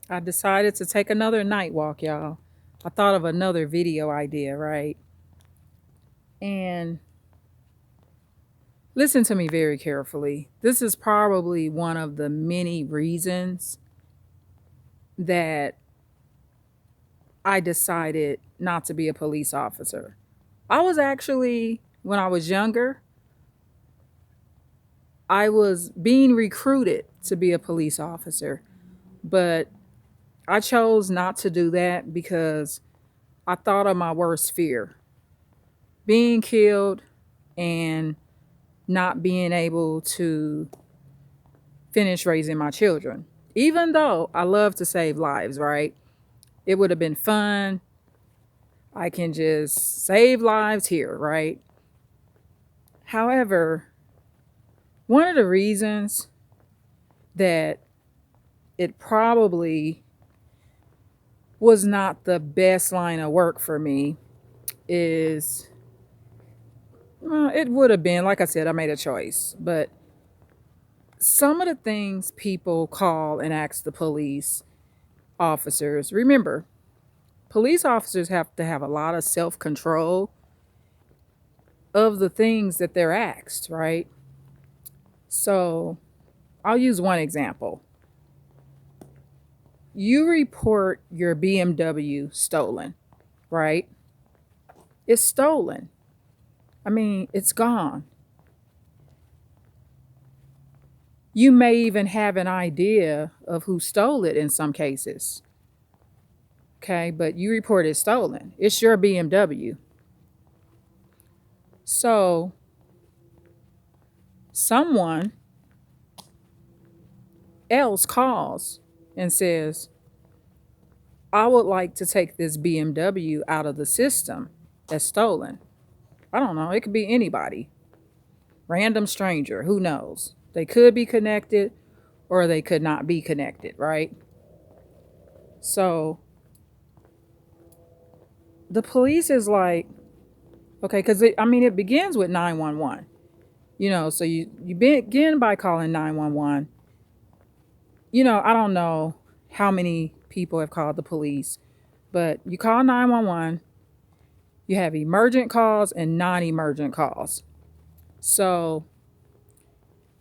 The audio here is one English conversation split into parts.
I decided to take another night walk, y'all. I thought of another video idea, right? And listen to me very carefully. This is probably one of the many reasons that I decided not to be a police officer. I was actually, when I was younger, I was being recruited to be a police officer, but I chose not to do that because I thought of my worst fear, being killed and not being able to finish raising my children. Even though I love to save lives, right? It would have been fun. I can just save lives here, right? However, one of the reasons that it probably was not the best line of work for me is it would have been, like I said, I made a choice, but some of the things people call and ask the police officers, remember, police officers have to have a lot of self control of the things that they're asked, right? So I'll use one example. You report your BMW stolen, right? It's stolen. I mean, it's gone. You may even have an idea of who stole it in some cases. Okay, but you report it stolen. It's your BMW. So someone else calls and says, I would like to take this BMW out of the system that's stolen. I don't know. It could be anybody, random stranger, who knows? They could be connected or they could not be connected, right? So the police is like, okay, because it begins with 911. So you begin by calling 911. I don't know how many people have called the police, but you call 911, you have emergent calls and non-emergent calls. So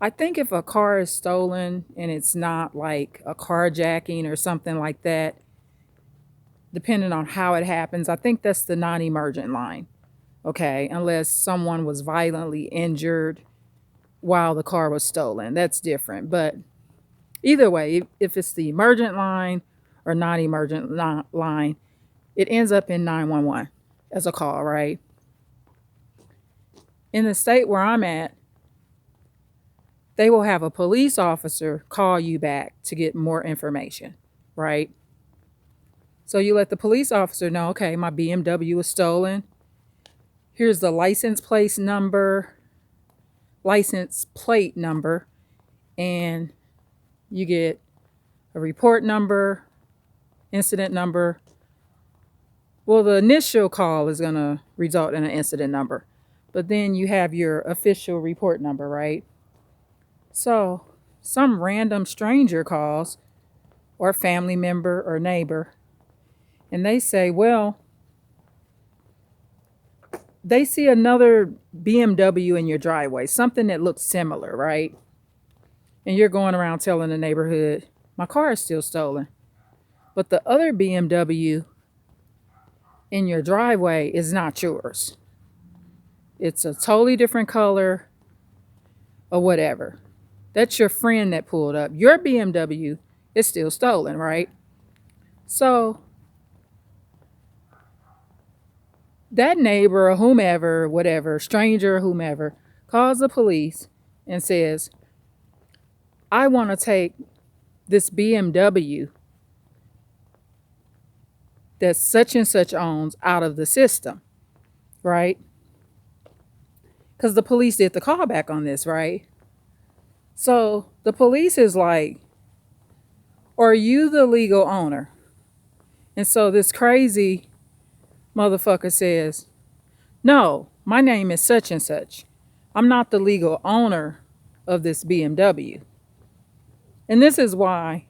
I think if a car is stolen and it's not like a carjacking or something like that, depending on how it happens, I think that's the non-emergent line. Okay, unless someone was violently injured while the car was stolen. That's different. But either way, if it's the emergent line or non-emergent line, it ends up in 911 as a call, right? In the state where I'm at, they will have a police officer call you back to get more information, right? So you let the police officer know, okay, my BMW was stolen. Here's the license plate number, and you get a report number, incident number. Well, the initial call is going to result in an incident number, but then you have your official report number, right? So some random stranger calls, or family member or neighbor, and they say, well, they see another BMW in your driveway, something that looks similar, right? And you're going around telling the neighborhood, my car is still stolen. But the other BMW in your driveway is not yours. It's a totally different color or whatever. That's your friend that pulled up. Your BMW is still stolen, right? So that neighbor or whomever, whatever, stranger or whomever, calls the police and says, I want to take this BMW that such and such owns out of the system, right? Because the police did the callback on this, right? So the police is like, are you the legal owner? And so this crazy motherfucker says, no, my name is such and such. I'm not the legal owner of this BMW. And this is why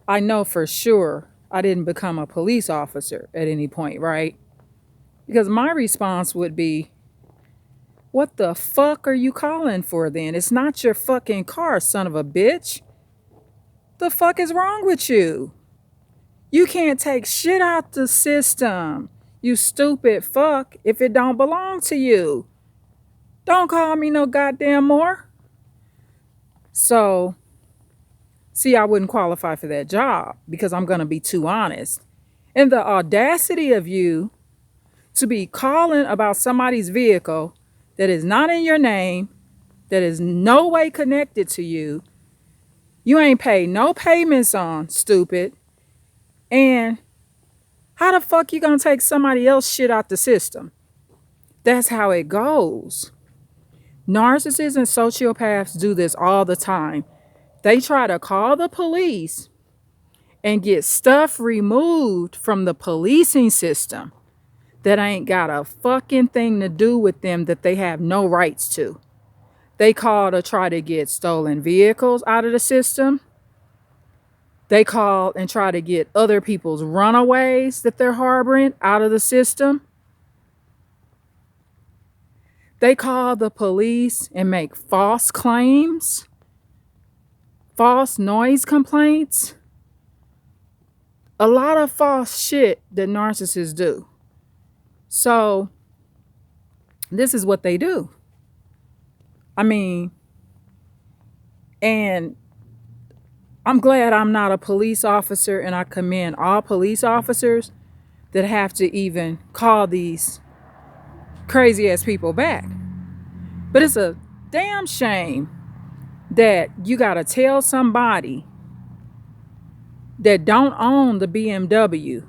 I know for sure I didn't become a police officer at any point, right? Because my response would be, what the fuck are you calling for then? It's not your fucking car, son of a bitch. The fuck is wrong with you? You can't take shit out the system, you stupid fuck, if it don't belong to you. Don't call me no goddamn more. So, see, I wouldn't qualify for that job because I'm going to be too honest. And the audacity of you to be calling about somebody's vehicle that is not in your name, that is no way connected to you, you ain't paid no payments on, stupid. And how the fuck you gonna take somebody else shit out the system? That's how it goes. Narcissists and sociopaths do this all the time. They try to call the police and get stuff removed from the policing system that ain't got a fucking thing to do with them that they have no rights to. They call to try to get stolen vehicles out of the system. They call and try to get other people's runaways that they're harboring out of the system. They call the police and make false claims, false noise complaints. A lot of false shit that narcissists do. So, this is what they do. I mean, and I'm glad I'm not a police officer, and I commend all police officers that have to even call these crazy ass people back. But it's a damn shame that you gotta tell somebody that don't own the BMW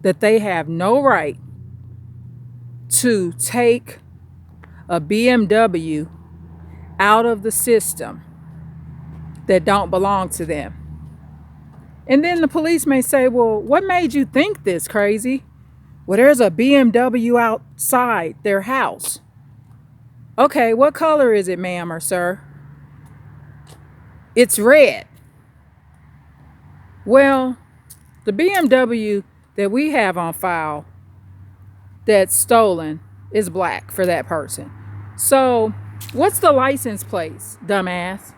that they have no right to take a BMW out of the system that don't belong to them. And then the police may say, well, what made you think this, crazy? Well, there's a BMW outside their house. Okay, what color is it, ma'am or sir? It's red. Well, the BMW that we have on file that's stolen is black for that person. So, what's the license plate, dumbass?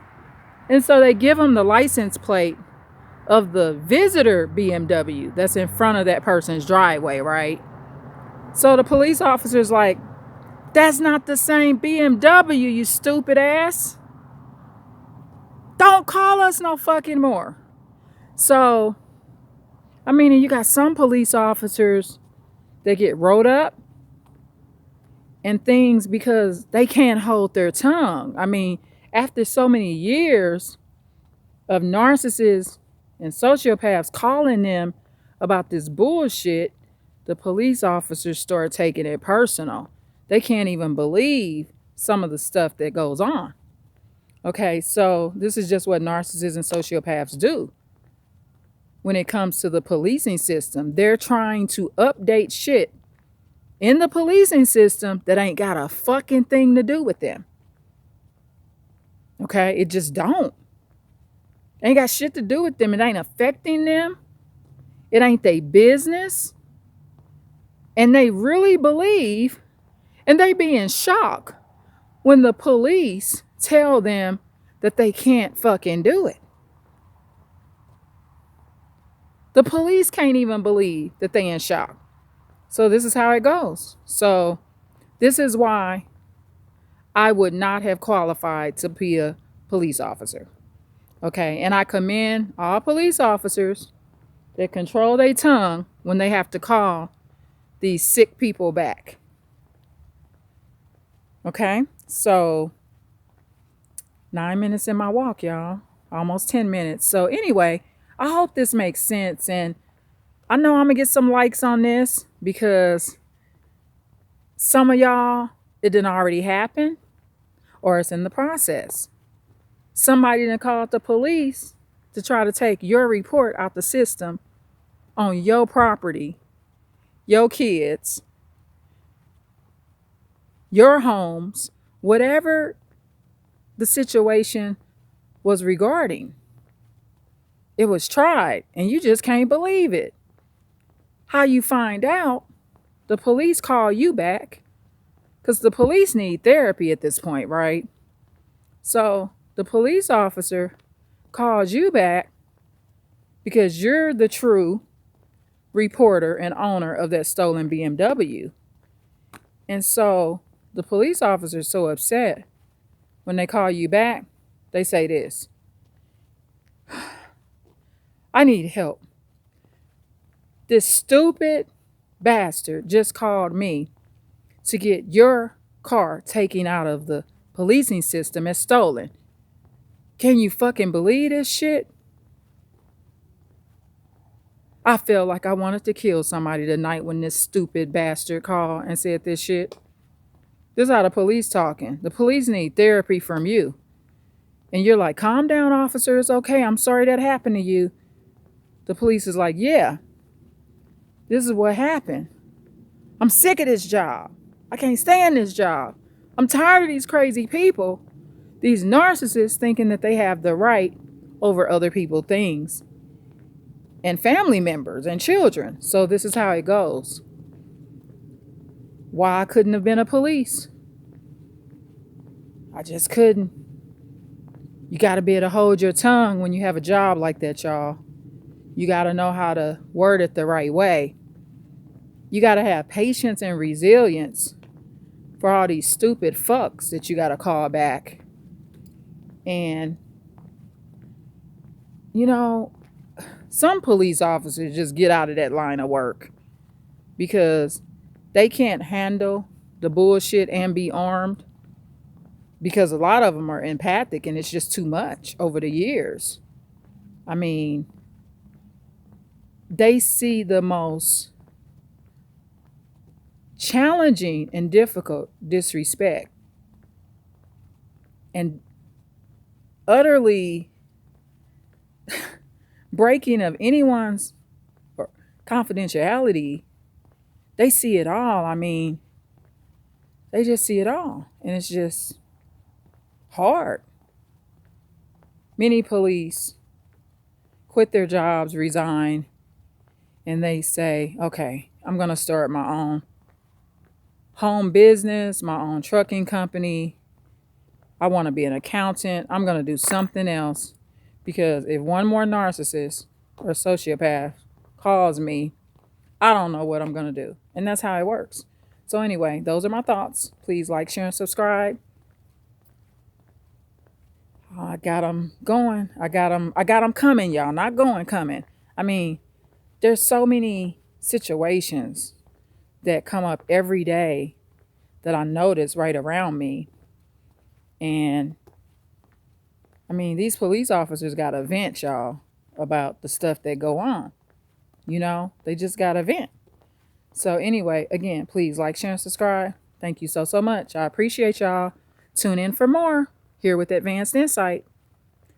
And so they give them the license plate of the visitor BMW that's in front of that person's driveway, right? So the police officer's like, that's not the same BMW, you stupid ass. Don't call us no fucking more. So, I mean, you got some police officers that get wrote up and things because they can't hold their tongue. I mean, after so many years of narcissists and sociopaths calling them about this bullshit, the police officers start taking it personal. They can't even believe some of the stuff that goes on. Okay, so this is just what narcissists and sociopaths do. When it comes to the policing system, they're trying to update shit in the policing system that ain't got a fucking thing to do with them. Okay, it just don't. Ain't got shit to do with them. It ain't affecting them. It ain't their business. And they really believe, and they be in shock when the police tell them that they can't fucking do it. The police can't even believe that they in shock. So this is how it goes. So this is why I would not have qualified to be a police officer. Okay, and I commend all police officers that control their tongue when they have to call these sick people back. Okay, so 9 minutes in my walk, y'all. Almost 10 minutes. So anyway, I hope this makes sense. And I know I'm going to get some likes on this because some of y'all, it didn't already happen or it's in the process. Somebody done called the police to try to take your report out the system on your property, your kids, your homes, whatever the situation was regarding. It was tried, and you just can't believe it. How you find out, the police call you back because the police need therapy at this point, right? So the police officer calls you back because you're the true reporter and owner of that stolen BMW. And so the police officer is so upset when they call you back, they say this: I need help. This stupid bastard just called me to get your car taken out of the policing system as stolen. Can you fucking believe this shit? I felt like I wanted to kill somebody tonight when this stupid bastard called and said this shit. This is how the police talking. The police need therapy from you. And you're like, calm down, officer. It's okay. I'm sorry that happened to you. The police is like, yeah, this is what happened. I'm sick of this job. I can't stand this job. I'm tired of these crazy people, these narcissists thinking that they have the right over other people's things and family members and children. So this is how it goes. Why I couldn't have been a police? I just couldn't. You got to be able to hold your tongue when you have a job like that, y'all. You got to know how to word it the right way. You got to have patience and resilience for all these stupid fucks that you got to call back. And, you know, some police officers just get out of that line of work because they can't handle the bullshit and be armed, because a lot of them are empathic and it's just too much over the years. I mean, they see the most challenging and difficult disrespect and utterly breaking of anyone's confidentiality. They see it all. I mean, they just see it all. And it's just hard. Many police quit their jobs, resign, and they say, okay, I'm going to start my own home business, my own trucking company. I want to be an accountant. I'm going to do something else, because if one more narcissist or sociopath calls me, I don't know what I'm going to do. And that's how it works. So anyway, those are my thoughts. Please like, share, and subscribe. I got them going. I got them coming, y'all. Not going, coming. I mean, there's so many situations that come up every day that I notice right around me. And I mean, these police officers got to vent, y'all, about the stuff that go on. You know, they just got to vent. So anyway, again, please like, share, and subscribe. Thank you so, so much. I appreciate y'all. Tune in for more here with Advanced Insight.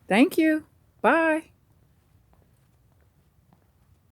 Thank you. Bye.